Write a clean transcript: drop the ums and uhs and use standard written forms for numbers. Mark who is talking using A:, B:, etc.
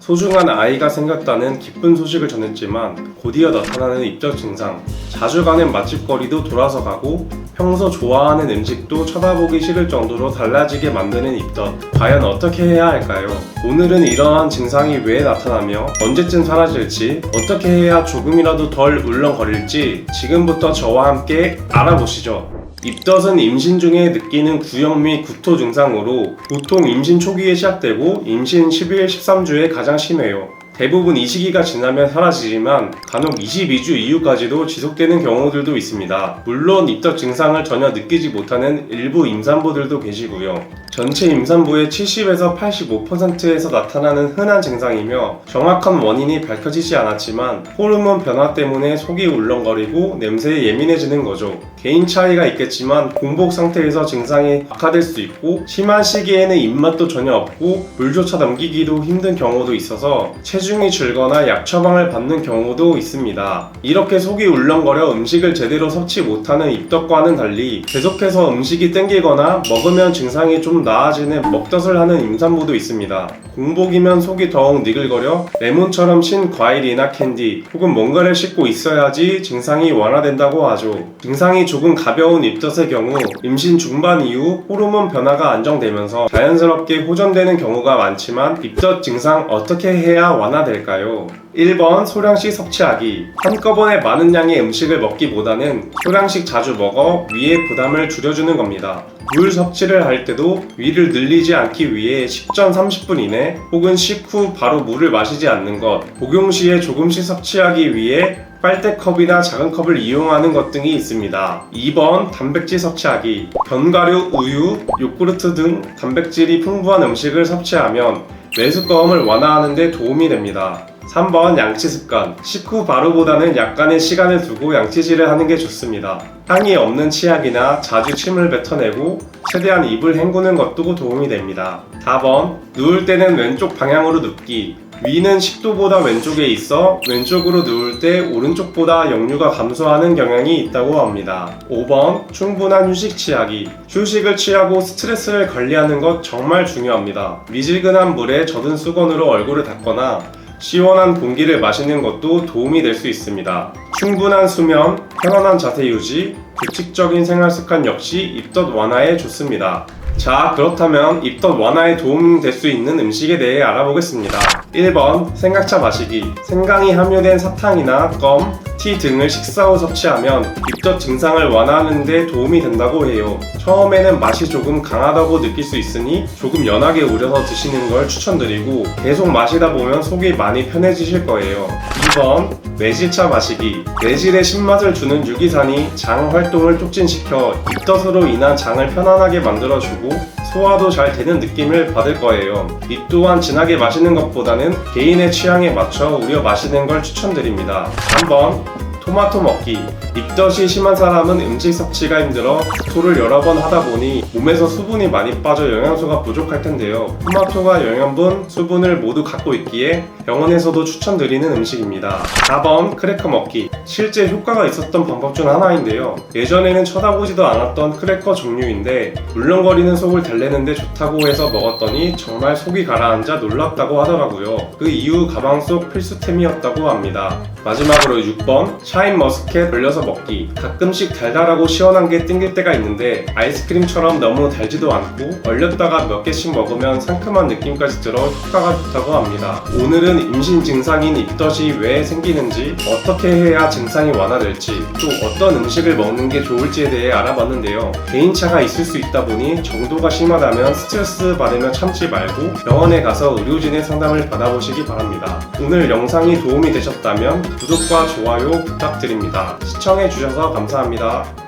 A: 소중한 아이가 생겼다는 기쁜 소식을 전했지만 곧이어 나타나는 입덧 증상. 자주 가는 맛집거리도 돌아서 가고 평소 좋아하는 음식도 쳐다보기 싫을 정도로 달라지게 만드는 입덧. 과연 어떻게 해야 할까요? 오늘은 이러한 증상이 왜 나타나며 언제쯤 사라질지, 어떻게 해야 조금이라도 덜 울렁거릴지 지금부터 저와 함께 알아보시죠. 입덧은 임신 중에 느끼는 구역 및 구토 증상으로 보통 임신 초기에 시작되고 임신 10일, 13주에 가장 심해요. 대부분 이 시기가 지나면 사라지지만 간혹 22주 이후까지도 지속되는 경우들도 있습니다. 물론 입덧 증상을 전혀 느끼지 못하는 일부 임산부들도 계시고요. 전체 임산부의 70에서 85%에서 나타나는 흔한 증상이며 정확한 원인이 밝혀지지 않았지만 호르몬 변화 때문에 속이 울렁거리고 냄새에 예민해지는 거죠. 개인 차이가 있겠지만 공복 상태에서 증상이 악화될 수 있고 심한 시기에는 입맛도 전혀 없고 물조차 넘기기도 힘든 경우도 있어서 체중이 줄거나 약 처방을 받는 경우도 있습니다. 이렇게 속이 울렁거려 음식을 제대로 섭취 못하는 입덧과는 달리 계속해서 음식이 땡기거나 먹으면 증상이 좀 나아지는 먹덧을 하는 임산부도 있습니다. 공복이면 속이 더욱 니글거려 레몬처럼 신 과일이나 캔디 혹은 뭔가를 씹고 있어야지 증상이 완화된다고 하죠. 증상이 조금 가벼운 입덧의 경우 임신 중반 이후 호르몬 변화가 안정되면서 자연스럽게 호전되는 경우가 많지만 입덧 증상 어떻게 해야 완화될까요? 1번 소량씩 섭취하기. 한꺼번에 많은 양의 음식을 먹기보다는 소량씩 자주 먹어 위의 부담을 줄여주는 겁니다. 물 섭취를 할 때도 위를 늘리지 않기 위해 식전 30분 이내 혹은 식후 바로 물을 마시지 않는 것, 복용 시에 조금씩 섭취하기 위해 빨대컵이나 작은 컵을 이용하는 것 등이 있습니다. 2번 단백질 섭취하기. 견과류, 우유, 요구르트 등 단백질이 풍부한 음식을 섭취하면 메스꺼움을 완화하는 데 도움이 됩니다. 3번 양치 습관. 식후 바로보다는 약간의 시간을 두고 양치질을 하는 게 좋습니다. 향이 없는 치약이나 자주 침을 뱉어내고 최대한 입을 헹구는 것도 도움이 됩니다. 4번 누울 때는 왼쪽 방향으로 눕기. 위는 식도보다 왼쪽에 있어 왼쪽으로 누울 때 오른쪽보다 역류가 감소하는 경향이 있다고 합니다. 5번 충분한 휴식 취하기. 휴식을 취하고 스트레스를 관리하는 것 정말 중요합니다. 미지근한 물에 젖은 수건으로 얼굴을 닦거나 시원한 공기를 마시는 것도 도움이 될 수 있습니다. 충분한 수면, 편안한 자세 유지, 규칙적인 생활 습관 역시 입덧 완화에 좋습니다. 자, 그렇다면 입덧 완화에 도움이 될 수 있는 음식에 대해 알아보겠습니다. 1번 생강차 마시기. 생강이 함유된 사탕이나 껌, 티 등을 식사 후 섭취하면 입덧 증상을 완화하는 데 도움이 된다고 해요. 처음에는 맛이 조금 강하다고 느낄 수 있으니 조금 연하게 우려서 드시는 걸 추천드리고 계속 마시다 보면 속이 많이 편해지실 거예요. 2번 매실차 마시기. 매실의 신맛을 주는 유기산이 장 활동을 촉진시켜 입덧으로 인한 장을 편안하게 만들어주고 소화도 잘 되는 느낌을 받을 거예요. 이 또한 진하게 마시는 것보다는 개인의 취향에 맞춰 우려 마시는 걸 추천드립니다. 3번 토마토 먹기. 입덧이 심한 사람은 음식 섭취가 힘들어 토를 여러 번 하다 보니 몸에서 수분이 많이 빠져 영양소가 부족할 텐데요. 토마토가 영양분, 수분을 모두 갖고 있기에 병원에서도 추천드리는 음식입니다. 4번 크래커 먹기. 실제 효과가 있었던 방법 중 하나인데요. 예전에는 쳐다보지도 않았던 크래커 종류인데 울렁거리는 속을 달래는데 좋다고 해서 먹었더니 정말 속이 가라앉아 놀랍다고 하더라고요. 그 이후 가방 속 필수템이었다고 합니다. 마지막으로 6번 샤인머스켓 얼려서 먹기. 가끔씩 달달하고 시원한 게 땡길 때가 있는데 아이스크림처럼 너무 달지도 않고 얼렸다가 몇 개씩 먹으면 상큼한 느낌까지 들어 효과가 좋다고 합니다. 오늘은 임신 증상인 입덧이 왜 생기는지, 어떻게 해야 증상이 완화될지, 또 어떤 음식을 먹는 게 좋을지에 대해 알아봤는데요. 개인차가 있을 수 있다 보니 정도가 심하다면 스트레스 받으며 참지 말고 병원에 가서 의료진의 상담을 받아보시기 바랍니다. 오늘 영상이 도움이 되셨다면 구독과 좋아요 부탁드립니다. 시청해주셔서 감사합니다.